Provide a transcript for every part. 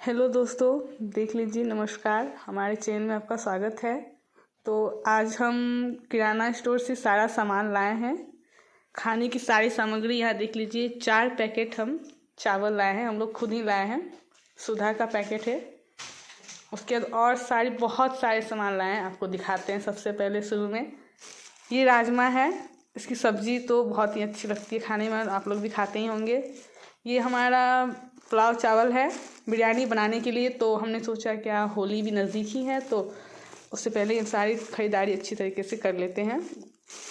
Hello दोस्तों, देख लीजिए। नमस्कार, हमारे चैनल में आपका स्वागत है। तो आज हम किराना स्टोर से सारा सामान लाए हैं, खाने की सारी सामग्री। यहाँ देख लीजिए, 4 पैकेट हम चावल लाए हैं, हम लोग खुद ही लाए हैं। सुधा का पैकेट है। उसके बाद और बहुत सारे सामान लाए हैं, आपको दिखाते हैं। सबसे पहले शुरू में ये राजमा है। इसकी सब्ज़ी तो बहुत ही अच्छी लगती है खाने में, आप लोग भी खाते ही होंगे। ये हमारा पुलाव चावल है बिरयानी बनाने के लिए। तो हमने सोचा क्या होली भी नज़दीक ही है, तो उससे पहले ये सारी खरीदारी अच्छी तरीके से कर लेते हैं।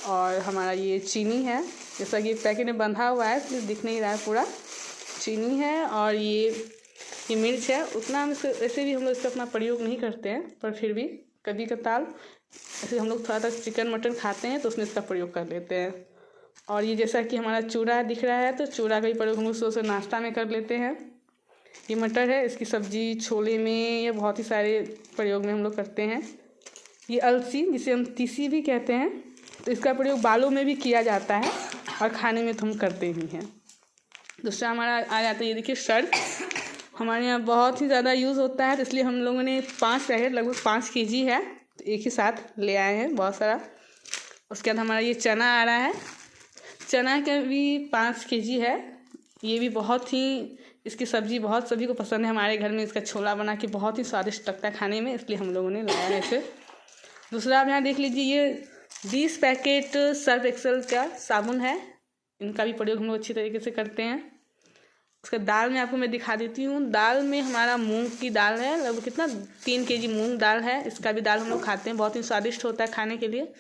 और हमारा ये चीनी है, जैसा कि पैकेट में बंधा हुआ है इसलिए दिख नहीं रहा है पूरा। चीनी है और ये मिर्च है। उतना हम इसको ऐसे भी हम लोग इसका अपना प्रयोग नहीं करते हैं, पर फिर भी कभी कताल ऐसे हम लोग थोड़ा सा चिकन मटन खाते हैं तो उसमें इसका प्रयोग कर लेते हैं। और ये जैसा कि हमारा चूड़ा दिख रहा है, तो चूड़ा का भी प्रयोग हम लोग नाश्ता में कर लेते हैं। ये मटर है, इसकी सब्जी छोले में या बहुत ही सारे प्रयोग में हम लोग करते हैं। ये अलसी, जिसे हम तीसी भी कहते हैं, तो इसका प्रयोग बालों में भी किया जाता है और खाने में तो हम करते ही हैं। दूसरा हमारा आ जाता है, ये देखिए शर्ट। हमारे यहाँ बहुत ही ज़्यादा यूज़ होता है, तो इसलिए हम लोगों ने 5 पैकेट, लगभग 5 केजी है, तो एक ही साथ ले आए हैं बहुत सारा। उसके बाद हमारा ये चना आ रहा है। चना का भी 5 केजी है। ये भी बहुत ही, इसकी सब्ज़ी बहुत सभी को पसंद है। हमारे घर में इसका छोला बना के बहुत ही स्वादिष्ट लगता है खाने में, इसलिए हम लोगों ने लाया है इसे। दूसरा आप यहाँ देख लीजिए, ये 20 पैकेट सर्फ एक्सेल का साबुन है। इनका भी प्रयोग हम लोग अच्छी तरीके से करते हैं। उसका दाल में आपको मैं दिखा देती हूँ। दाल में हमारा मूंग की दाल है, लगभग कितना 3 केजी मूंग दाल है। इसका भी दाल हम लोग खाते हैं, बहुत ही स्वादिष्ट होता है खाने के लिए।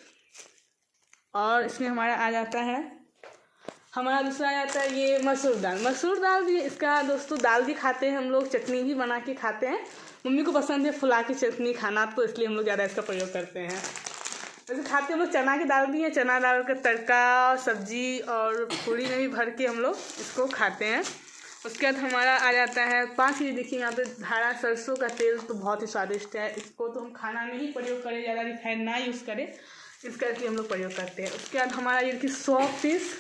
और इसमें हमारा आ जाता है, हमारा दूसरा आ जाता है ये मसूर दाल। मसूर दाल भी, इसका दोस्तों दाल भी खाते हैं हम लोग, चटनी भी बना के खाते हैं। मम्मी को पसंद है फुला के चटनी खाना, तो इसलिए हम लोग ज़्यादा इसका प्रयोग करते हैं। वैसे खाते हम लोग चना की दाल भी है, चना दाल का तड़का सब्जी और पूड़ी में भी भर के हम लोग इसको खाते हैं। उसके बाद हमारा आ जाता है 5 केजी। देखिए यहाँ पे धारा सरसों का तेल, तो बहुत ही स्वादिष्ट है। इसको तो हम खाना में ही प्रयोग करें, ज़्यादा रिफाइंड ना यूज़ करें, इसका इसलिए हम लोग प्रयोग करते हैं। उसके बाद हमारा ये देखिए 100 पीस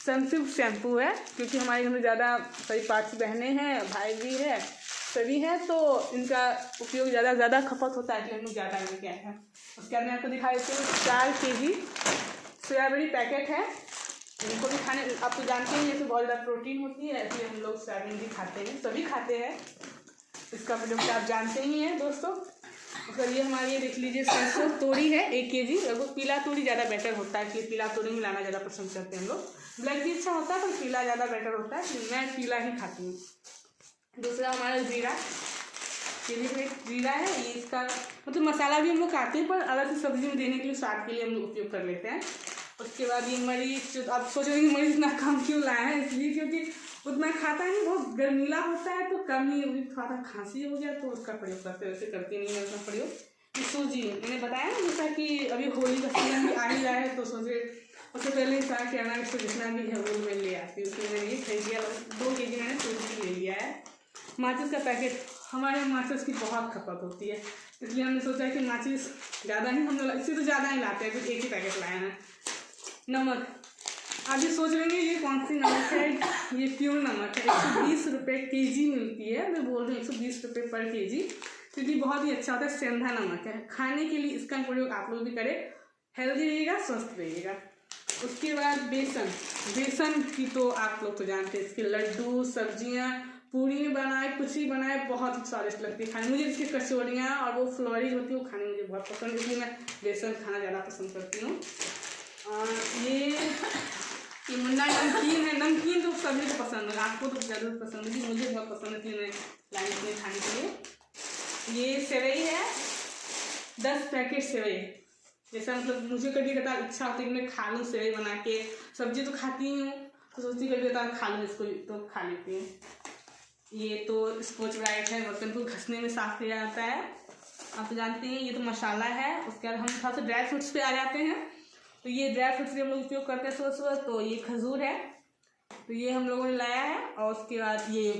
सनसिल्क शैम्पू है, क्योंकि हमारे घर में ज़्यादा सभी 5 बहनें हैं, भाई भी है, सभी हैं, तो इनका उपयोग ज़्यादा खपत होता है, इसलिए हम लोग ज़्यादा लेके आए हैं। उसके बाद मैं आपको दिखा देती हूँ 4 केजी सोयाबीन पैकेट है। इनको भी खाने, आप तो जानते हैं इसमें बहुत ज़्यादा प्रोटीन होती है, इसलिए हम लोग सोयाबीन भी खाते हैं, सभी खाते हैं। इसका प्रयोग आप जानते ही हैं दोस्तों। उसका ये हमारी, ये देख लीजिए सरसों तोरी है 1 केजी। लगभग पीला तोरी ज़्यादा बेटर होता है, इसलिए पीला तोरी ही लाना ज़्यादा पसंद करते हैं हम लोग। ब्लैक भी अच्छा होता है, पर पीला ज़्यादा बेटर होता है, मैं पीला ही खाती हूँ। दूसरा हमारा जीरा, ये जीरा है। ये इसका मतलब मसाला भी हम लोग खाते हैं, पर अलग से सब्जी में देने के लिए, स्वाद के लिए हम लोग उपयोग कर लेते हैं। उसके बाद ये मरीच, आप सोच रहे हैं मरीच इतना कम क्यों लाए हैं, इसलिए क्योंकि उतना खाता नहीं, बहुत गर्मीला होता है, तो कम ही, थोड़ा सा खांसी हो गया तो उसका प्रयोग करते हैं, वैसे करती नहीं है उसका प्रयोग। ये सूजी मैंने बताया ना, जैसा कि अभी होली का सीजन भी आ ही रहा है, तो सोचे उससे पहले सारा किराना स्टोर जितना भी है वो मैं ले आती हूँ। उसमें मैंने ये खरीद लिया, 2 केजी मैंने सूजी ले लिया है। माचिस का पैकेट, हमारे यहाँ माचिस की बहुत खपत होती है, इसलिए हमने सोचा कि माचिस ज़्यादा ही हम लोग, इससे तो ज़्यादा ही लाते हैं, कुछ 1 ही पैकेट लाए हैं। नमक, आप ये सोच रहे हैं ये कौन सी नमक है, ये प्योर नमक है। 120 रुपये केजी मिलती है, मैं बोल रही हूँ 120 रुपये पर केजी, क्योंकि बहुत ही अच्छा होता है। सेंधा नमक है, खाने के लिए इसका प्रयोग आप लोग भी करें, हेल्दी रहिएगा, स्वस्थ रहिएगा। उसके बाद बेसन की तो आप लोग तो जानते हैं, इसके लड्डू, सब्जियाँ, पूरी में बनाए, कुछ ही बनाए, बहुत ही स्वादिष्ट लगती है खाने। मुझे इसकी कचौड़ियाँ और वो फ्लोरी होती है, वो खाने मुझे बहुत पसंद है, इसलिए मैं बेसन खाना ज़्यादा पसंद करती हूँ। ये मुन्ना नमकीन है। नमकीन तो सभी को पसंद है, आपको तो ज़रूर पसंद है, मुझे बहुत पसंद है, इसलिए मैं लाई अपने खाने के लिए। ये सेवई है, 10 पैकेट सेवई। जैसा मतलब मुझे कभी कभी इच्छा होती है कि मैं खा लूँ सेवई बना के, सब्जी तो खाती हूँ, तो सोचती कभी कभी खा लूँ इसको, तो खा लेती हूँ। ये तो स्कॉच ब्राइट है, बर्तन को घसने में साफ किया जाता है, आप तो जानते हैं। ये तो मसाला है। उसके बाद हम थोड़ा सा ड्राई फ्रूट्स पे आ जाते हैं, तो ये ड्राई फ्रूट्स भी हम लोग उपयोग करते हैं सुबह। तो ये खजूर है, तो ये हम लोगों ने लाया है। और उसके बाद ये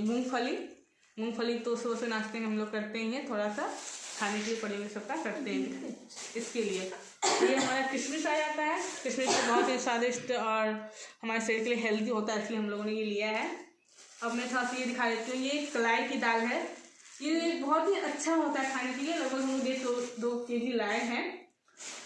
मूंगफली तो सुबह से नाश्ते में हम लोग करते ही हैं, थोड़ा सा खाने के लिए प्रयोग सबका करते हैं इसके लिए। ये हमारा किशमिश आ जाता है। किशमिश तो बहुत ही स्वादिष्ट और हमारे शरीर के लिए हेल्दी होता है, इसलिए हम लोगों ने ये लिया है। अब मैं थोड़ा सा ये दिखा देती हूँ। ये कलाई की दाल है, ये बहुत ही अच्छा होता है खाने के लिए। लगभग हम ये 2 kg लाए हैं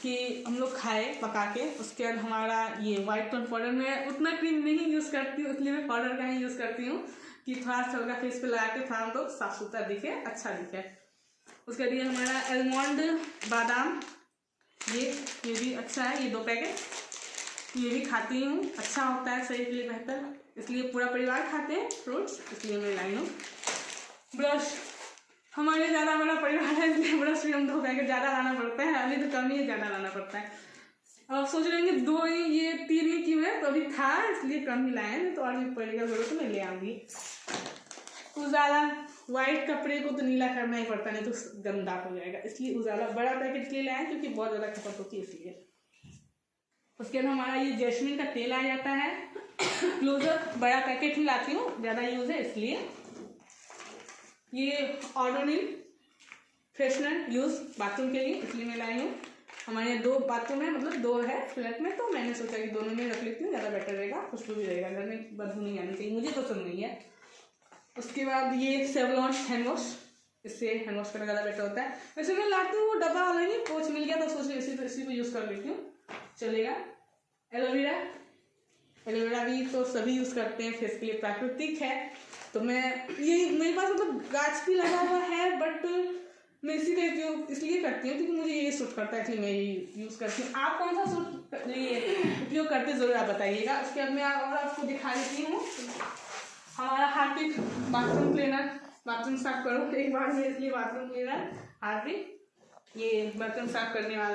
कि हम लोग खाए पका के। उसके बाद हमारा ये वाइट टोन पाउडर, मैं उतना क्रीम नहीं यूज़ करती हूँ, इसलिए मैं पाउडर का ही यूज़ करती हूँ कि थोड़ा सा हल्का फेस पे लगा के थोड़ा हम लोग साफ सुथरा दिखे, अच्छा दिखे। उसके बाद ये हमारा आलमंड बादाम, ये भी अच्छा है। ये 2 पैकेट, ये भी खाती हूँ, अच्छा होता है, शरीर के लिए बेहतर, इसलिए पूरा परिवार खाते हैं फ्रूट्स, इसलिए मैं लाई हूँ। ब्रश, हमारे ज़्यादा बड़ा परिवार है इसलिए ब्रश भी हम 2 पैकेट ज़्यादा लाना पड़ता है। अभी तो कम ही ज़्यादा लाना पड़ता है। अब सोच रहे हैं 2 ही, ये 3 ही क्यों है, तो अभी था इसलिए कम ही लाए हैं, तो और भी पड़ेगा जरूरत तो मैं ले आऊँगी। उजाला, वाइट कपड़े को तो नीला करना ही पड़ता, नहीं तो गंदा हो जाएगा, इसलिए उजाला बड़ा पैकेट इसलिए लाए क्योंकि बहुत ज़्यादा खपत होती है इसलिए। उसके बाद हमारा ये जैस्मिन का तेल आ जाता है। क्लोजअप बड़ा पैकेट ही लाती हूँ, ज़्यादा यूज़ है इसलिए। ये ऑडोनिल फ्रेशनर यूज़ बाथरूम के लिए, इसलिए मैं लाई हूँ। हमारे यहाँ 2 बाथरूम है, मतलब 2 है फ्लैट में, तो मैंने सोचा कि दोनों में रख लेती हूँ, ज़्यादा बेटर रहेगा, खुशबू भी रहेगा, घर में बदबू नहीं आनी चाहिए, मुझे पसंद नहीं है। उसके बाद ये सेवलॉन हैंड वॉश, इससे हैंड वॉश करना ज़्यादा बेटर होता है। वैसे मैं लाती हूँ डब्बा वाला ही, पोच मिल गया तो सोच इसी को यूज़ कर लेती हूँ, चलेगा। एलोवेरा भी तो सभी यूज़ करते हैं, फेस के लिए प्राकृतिक है, तो मैं ये मेरे पास मतलब गाछ भी लगा हुआ है, बट मैं इसी का उपयोग इसलिए करती हूँ क्योंकि मुझे ये सूट करता है, इसलिए मैं ये यूज़ करती हूँ। आप कौन सा सूट उपयोग करते ज़रूर आप बताइएगा। उसके बाद मैं और आपको दिखा देती हूँ हमारा हार्पिक बाथरूम क्लीनर, बाथरूम साफ करो एक बार में, इसलिए बाथरूम क्लीनर हार्पिक, ये बर्तन साफ करने वाला